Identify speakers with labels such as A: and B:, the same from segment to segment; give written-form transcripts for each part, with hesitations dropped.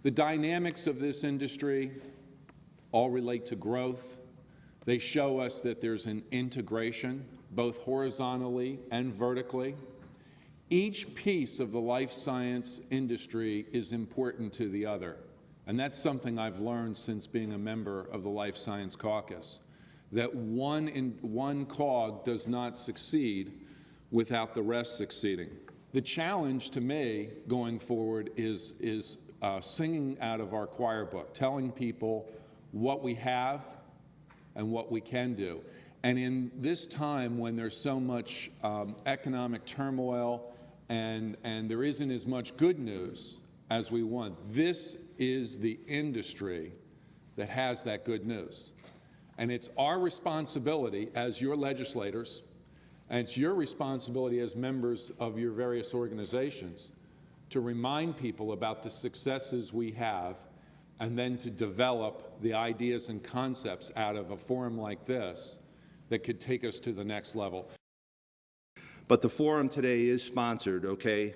A: The dynamics of this industry all relate to growth. They show us that there's an integration, both horizontally and vertically. Each piece of the life science industry is important to the other, and that's something I've learned since being a member of the Life Science Caucus, that one cog does not succeed without the rest succeeding. The challenge to me going forward is singing out of our choir book, telling people what we have and what we can do. And in this time when there's so much economic turmoil and there isn't as much good news as we want, this is the industry that has that good news. And it's our responsibility as your legislators, and it's your responsibility as members of your various organizations to remind people about the successes we have and then to develop the ideas and concepts out of a forum like this that could take us to the next level.
B: But the forum today is sponsored,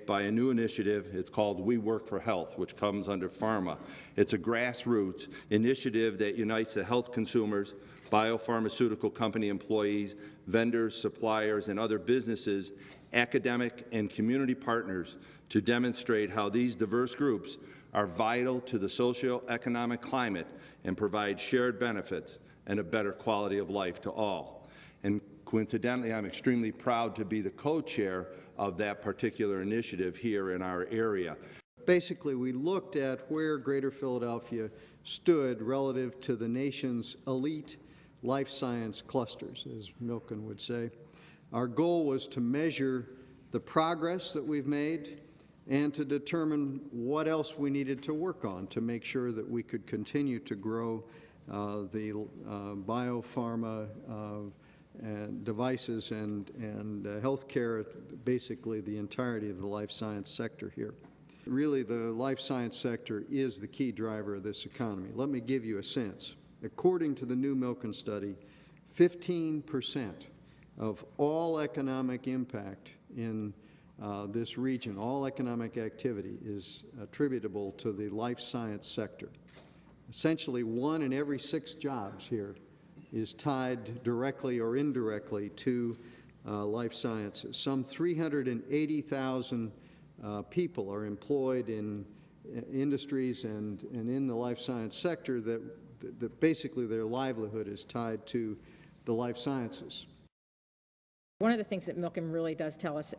B: by a new initiative. It's called We Work for Health, which comes under PhRMA. It's a grassroots initiative that unites the health consumers, biopharmaceutical company employees, vendors, suppliers, and other businesses, academic and community partners to demonstrate how these diverse groups are vital to the socioeconomic climate and provide shared benefits and a better quality of life to all. And coincidentally, I'm extremely proud to be the co-chair of that particular initiative here in our area.
C: Basically, we looked at where Greater Philadelphia stood relative to the nation's elite life science clusters, as Milken would say. Our goal was to measure the progress that we've made and to determine what else we needed to work on to make sure that we could continue to grow the biopharma and devices and healthcare, basically the entirety of the life science sector here. Really, the life science sector is the key driver of this economy. Let me give you a sense. According to the new Milken study, 15% of all economic impact in this region, all economic activity, is attributable to the life science sector. Essentially, 1 in every 6 jobs here is tied directly or indirectly to life sciences. Some 380,000 people are employed in industries and in the life science sector that basically their livelihood is tied to the life sciences.
D: One of the things that Milken really does tell us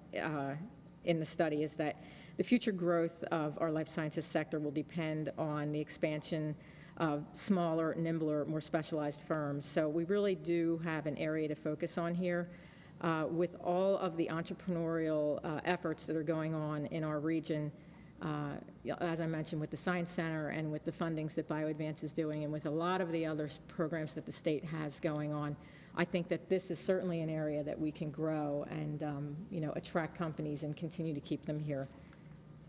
D: in the study is that the future growth of our life sciences sector will depend on the expansion of smaller, nimbler, more specialized firms. So we really do have an area to focus on here. With all of the entrepreneurial efforts that are going on in our region, as I mentioned, with the Science Center and with the fundings that BioAdvance is doing and with a lot of the other programs that the state has going on, I think that this is certainly an area that we can grow and attract companies and continue to keep them here.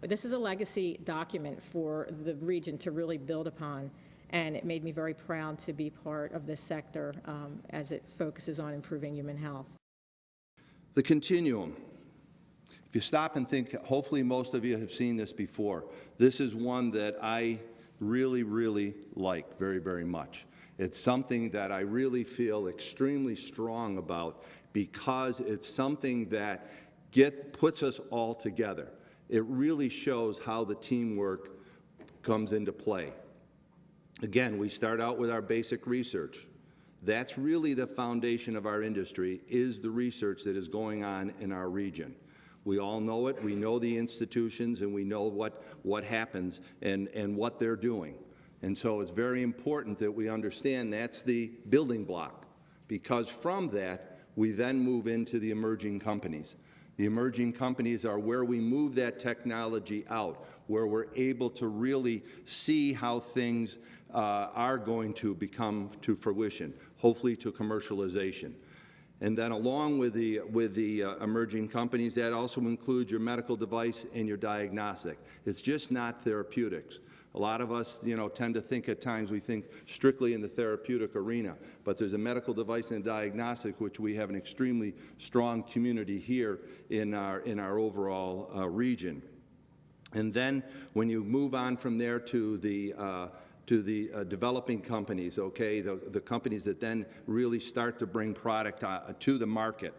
D: But this is a legacy document for the region to really build upon, and it made me very proud to be part of this sector as it focuses on improving human health.
B: The Continuum. If you stop and think, hopefully most of you have seen this before. This is one that I really, really like very, very much. It's something that I really feel extremely strong about because it's something that puts us all together. It really shows how the teamwork comes into play. Again, we start out with our basic research. That's really the foundation of our industry, is the research that is going on in our region. We all know it. We know the institutions, and we know what happens and what they're doing. And so it's very important that we understand that's the building block, because from that, we then move into the emerging companies. The emerging companies are where we move that technology out, where we're able to really see how things are going to become to fruition, hopefully to commercialization. And then along with the emerging companies, that also includes your medical device and your diagnostic. It's just not therapeutics. A lot of us, tend to think at times we think strictly in the therapeutic arena, but there's a medical device and a diagnostic, which we have an extremely strong community here in our overall region. And then when you move on from there to the developing companies, okay, the companies that then really start to bring product to the market.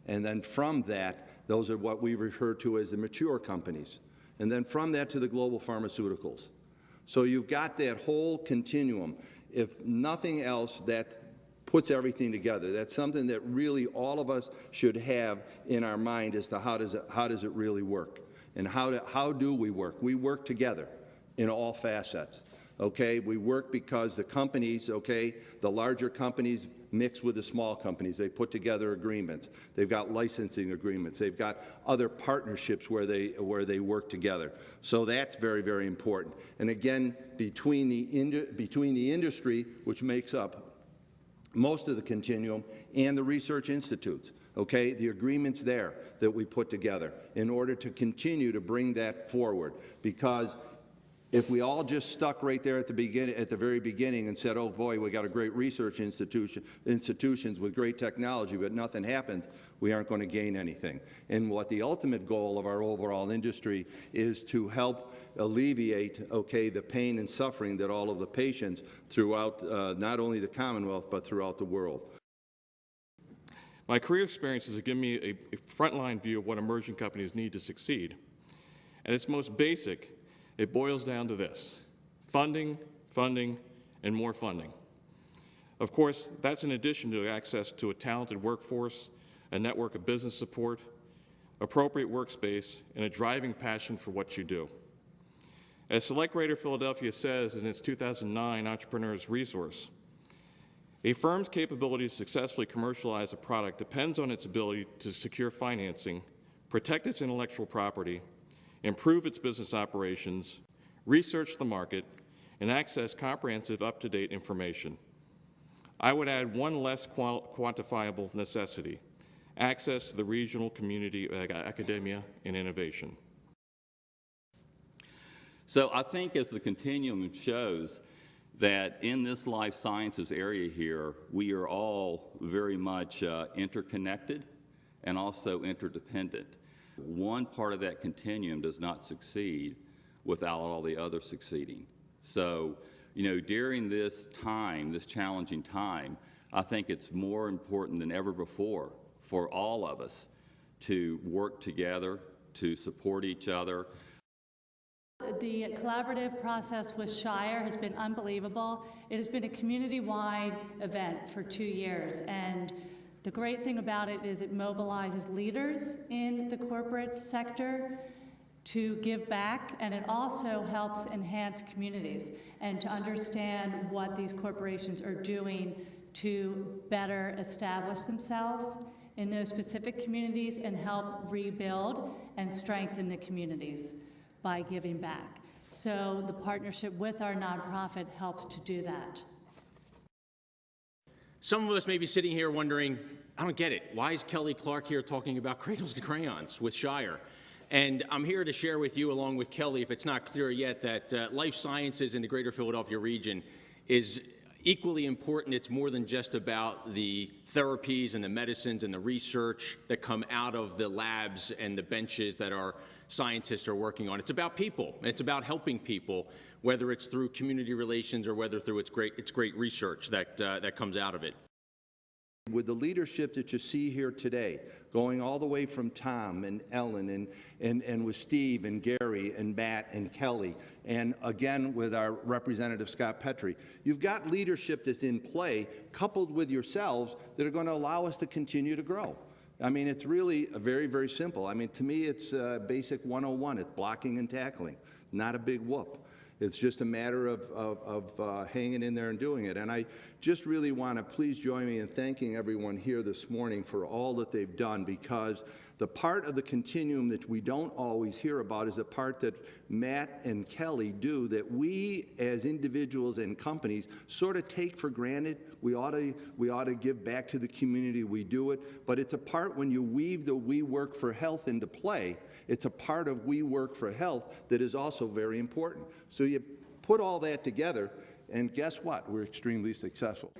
B: And then from that, those are what we refer to as the mature companies. And then from that to the global pharmaceuticals. So you've got that whole continuum. If nothing else, that puts everything together. That's something that really all of us should have in our mind as to how does it really work? And how do we work? We work together in all facets. Okay, we work because the companies, okay, the larger companies mix with the small companies. They put together agreements. They've got licensing agreements. They've got other partnerships where they work together. So that's very, very important. And again, between the industry, which makes up most of the continuum, and the research institutes, okay, the agreements there that we put together in order to continue to bring that forward. Because if we all just stuck right there at the very beginning and said, oh boy, we got a great research institutions with great technology, but nothing happens, we aren't going to gain anything. And what the ultimate goal of our overall industry is to help alleviate, okay, the pain and suffering that all of the patients throughout not only the Commonwealth, but throughout the world.
E: My career experiences have given me a frontline view of what emerging companies need to succeed. At its most basic, it boils down to this: funding, funding, and more funding. Of course, that's in addition to access to a talented workforce, a network of business support, appropriate workspace, and a driving passion for what you do. As Select Greater Philadelphia says in its 2009 Entrepreneur's Resource, a firm's capability to successfully commercialize a product depends on its ability to secure financing, protect its intellectual property, improve its business operations, research the market, and access comprehensive, up-to-date information. I would add one less quantifiable necessity: access to the regional community, academia, and innovation.
F: So I think, as the continuum shows, that in this life sciences area here, we are all very much interconnected and also interdependent. One part of that continuum does not succeed without all the others succeeding. So, you know, during this time, this challenging time, I think it's more important than ever before for all of us to work together, to support each other.
G: The collaborative process with Shire has been unbelievable. It has been a community-wide event for 2 years, and the great thing about it is it mobilizes leaders in the corporate sector to give back, and it also helps enhance communities and to understand what these corporations are doing to better establish themselves in those specific communities and help rebuild and strengthen the communities by giving back. So the partnership with our nonprofit helps to do that.
H: Some of us may be sitting here wondering, I don't get it. Why is Kelly Clark here talking about cradles to crayons with Shire? And I'm here to share with you, along with Kelly, if it's not clear yet, that life sciences in the greater Philadelphia region is equally important. It's more than just about the therapies and the medicines and the research that come out of the labs and the benches that our scientists are working on. It's about people. It's about helping people, whether it's through community relations or whether through its great research that comes out of it.
B: With the leadership that you see here today, going all the way from Tom and Ellen and with Steve and Gary and Matt and Kelly, and again with our representative Scott Petrie, you've got leadership that's in play, coupled with yourselves, that are going to allow us to continue to grow. I mean, it's really very, very simple. I mean, to me, it's basic 101. It's blocking and tackling, not a big whoop. It's just a matter of hanging in there and doing it. And I just really want to please join me in thanking everyone here this morning for all that they've done, because the part of the continuum that we don't always hear about is a part that Matt and Kelly do that we as individuals and companies sort of take for granted. We ought to give back to the community. We do it. But it's a part when you weave the We Work for Health into play, it's a part of We Work for Health that is also very important. So you put all that together, and guess what? We're extremely successful.